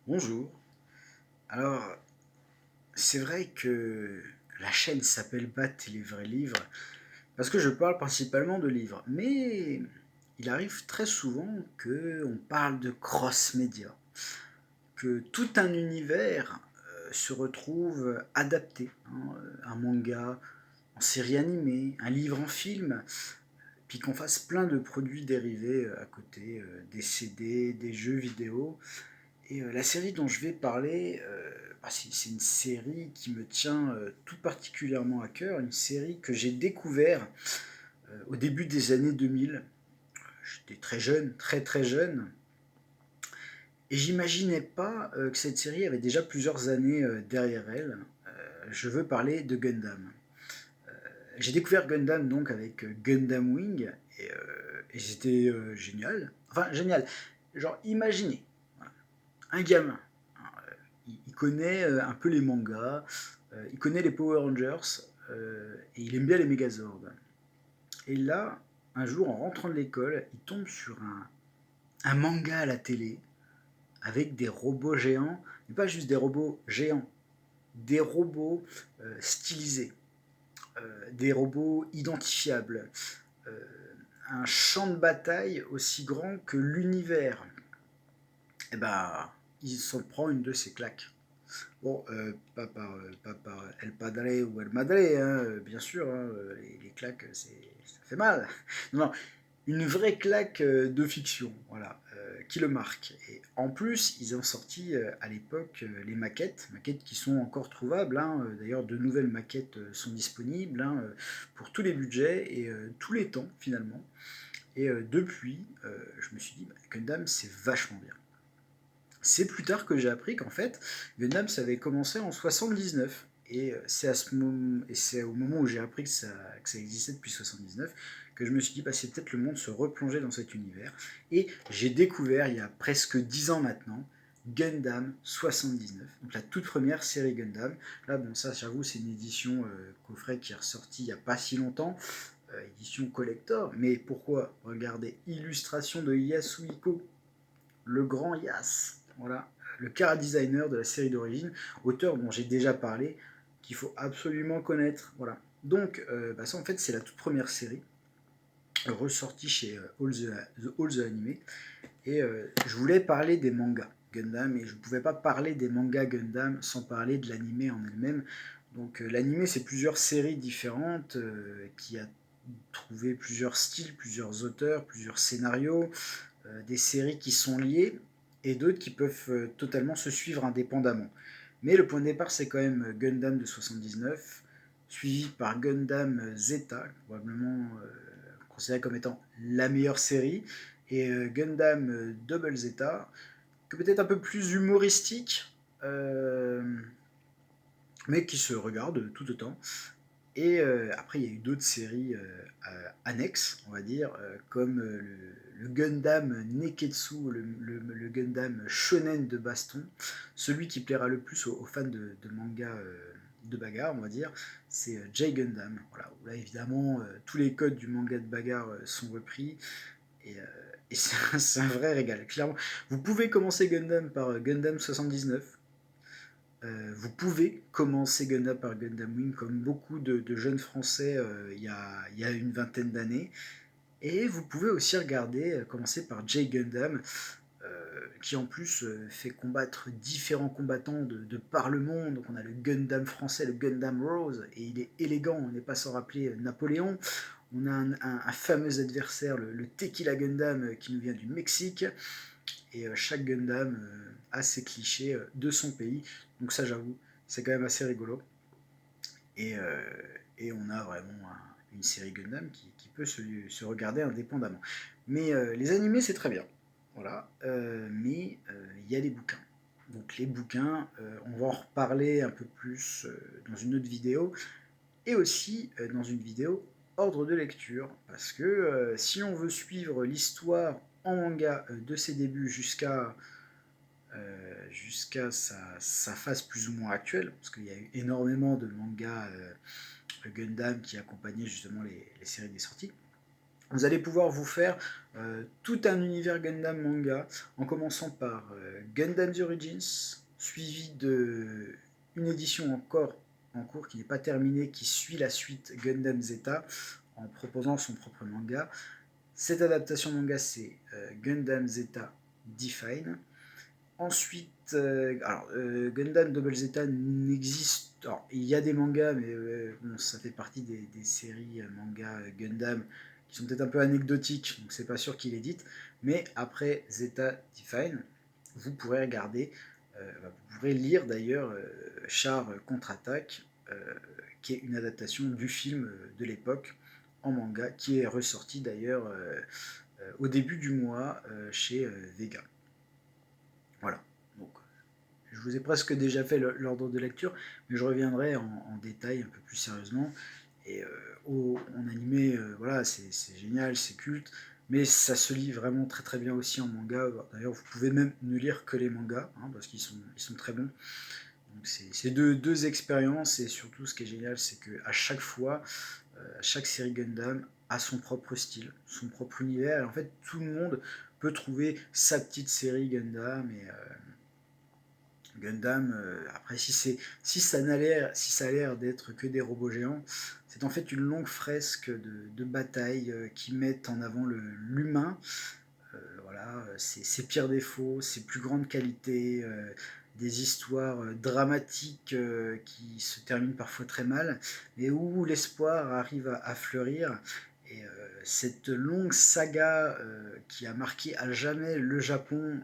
Bonjour. Alors, c'est vrai que la chaîne s'appelle Bat et les vrais livres parce que je parle principalement de livres. Mais il arrive très souvent que on parle de cross-média, que tout un univers se retrouve adapté, hein, un manga en série animée, un livre en film, puis qu'on fasse plein de produits dérivés à côté, des CD, des jeux vidéo. Et la série dont je vais parler, c'est une série qui me tient tout particulièrement à cœur, une série que j'ai découvert au début des années 2000. J'étais très jeune, très très jeune, et j'imaginais pas que cette série avait déjà plusieurs années derrière elle. Je veux parler de Gundam. J'ai découvert Gundam donc avec Gundam Wing, et c'était génial. Enfin, génial. Genre, imaginez, voilà, un gamin il connaît un peu les mangas, il connaît les Power Rangers, et il aime bien les Megazords. Et là, un jour, en rentrant de l'école, il tombe sur un manga à la télé avec des robots géants, mais pas juste des robots géants, des robots stylisés, des robots identifiables, euh, un champ de bataille aussi grand que l'univers. Et ben, il s'en prend une de ses claques. Bon, pas par El Padre ou El Madre, hein, bien sûr, hein, les claques, ça fait mal. Non, non, une vraie claque de fiction, voilà, qui le marque. Et en plus, ils ont sorti à l'époque les maquettes qui sont encore trouvables, hein. D'ailleurs, de nouvelles maquettes sont disponibles, hein, pour tous les budgets et tous les temps, finalement. Et depuis, je me suis dit, bah, Gundam, c'est vachement bien. C'est plus tard que j'ai appris qu'en fait, Gundam, ça avait commencé en 79. Et c'est au moment où j'ai appris que ça existait depuis 79 que je me suis dit, bah, c'est peut-être le monde se replonger dans cet univers. Et j'ai découvert, il y a presque 10 ans maintenant, Gundam 79, donc la toute première série Gundam. Là, bon, ça, j'avoue, c'est une édition coffret qui est ressortie il n'y a pas si longtemps, édition collector. Mais pourquoi? Regardez, illustration de Yasuhiko, le grand Yas, voilà, le car designer de la série d'origine, auteur dont j'ai déjà parlé, qu'il faut absolument connaître. Voilà. Donc, ça en fait, c'est la toute première série ressortie chez All the Anime. Et je voulais parler des mangas Gundam, et je ne pouvais pas parler des mangas Gundam sans parler de l'anime en elle-même. Donc, l'anime, c'est plusieurs séries différentes qui a trouvé plusieurs styles, plusieurs auteurs, plusieurs scénarios, des séries qui sont liées et d'autres qui peuvent totalement se suivre indépendamment. Mais le point de départ, c'est quand même Gundam de 79, suivi par Gundam Zeta, probablement considéré comme étant la meilleure série, et Gundam Double Zeta, que peut-être un peu plus humoristique, mais qui se regarde tout autant. Et après, il y a eu d'autres séries annexes, on va dire, comme le Gundam Neketsu, le Gundam shonen de baston, celui qui plaira le plus aux fans de manga de bagarre, on va dire, c'est J Gundam. Voilà, où là, évidemment, tous les codes du manga de bagarre sont repris, et, et c'est un vrai régal. Clairement, vous pouvez commencer Gundam par Gundam 79. Vous pouvez commencer Gundam par Gundam Wing comme beaucoup de jeunes Français il y a une vingtaine d'années. Et vous pouvez aussi regarder, commencer par J Gundam, qui en plus fait combattre différents combattants de par le monde. Donc on a le Gundam français, le Gundam Rose, et il est élégant, on n'est pas sans rappeler Napoléon. On a un fameux adversaire, le Tequila Gundam, qui nous vient du Mexique. Et chaque Gundam a ses clichés de son pays. Donc ça, j'avoue, c'est quand même assez rigolo. Et, euh, et on a vraiment une série Gundam qui peut se regarder indépendamment. Mais les animés, c'est très bien. Voilà. Mais il y a les bouquins. Donc les bouquins, on va en reparler un peu plus dans une autre vidéo. Et aussi dans une vidéo ordre de lecture. Parce que si on veut suivre l'histoire en manga de ses débuts jusqu'à sa phase plus ou moins actuelle, parce qu'il y a eu énormément de mangas Gundam qui accompagnaient justement les séries des sorties, Vous allez pouvoir vous faire tout un univers Gundam manga, en commençant par Gundam The Origins, suivi de une édition encore en cours qui n'est pas terminée, qui suit la suite Gundam Zeta, en proposant son propre manga. Cette adaptation manga, c'est Gundam Zeta Define. Ensuite, Gundam Double Zeta n'existe. Alors, il y a des mangas, mais bon, ça fait partie des séries manga Gundam qui sont peut-être un peu anecdotiques, donc c'est pas sûr qu'il édite. Mais après Zeta Define, vous pourrez regarder, vous pourrez lire d'ailleurs Char contre-attaque, qui est une adaptation du film de l'époque en manga, qui est ressorti d'ailleurs au début du mois chez Vega. Voilà. Donc, je vous ai presque déjà fait l'ordre de lecture, mais je reviendrai en détail un peu plus sérieusement. Et en animé, voilà, c'est génial, c'est culte, mais ça se lit vraiment très très bien aussi en manga. D'ailleurs, vous pouvez même ne lire que les mangas, hein, parce qu'ils sont très bons. Donc c'est deux expériences, et surtout ce qui est génial, c'est qu'à chaque fois, chaque série Gundam a son propre style, son propre univers, et en fait tout le monde peut trouver sa petite série Gundam. Et Gundam, après si ça a l'air d'être que des robots géants, c'est en fait une longue fresque de bataille qui mettent en avant l'humain, voilà, ses pires défauts, ses plus grandes qualités, des histoires dramatiques qui se terminent parfois très mal, mais où l'espoir arrive à fleurir. Et cette longue saga qui a marqué à jamais le Japon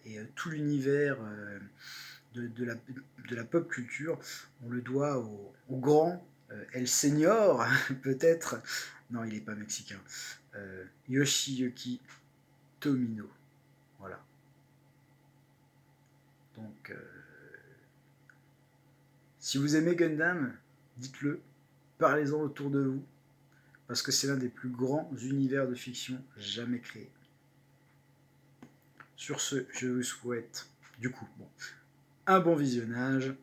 et tout l'univers de la pop culture, on le doit au grand El Señor, peut-être, non, il n'est pas mexicain, Yoshiyuki Tomino. Voilà. Donc, si vous aimez Gundam, dites-le, parlez-en autour de vous, parce que c'est l'un des plus grands univers de fiction jamais créés. Sur ce, je vous souhaite, du coup, un bon visionnage,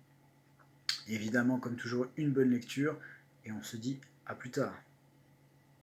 évidemment, comme toujours, une bonne lecture, et on se dit à plus tard.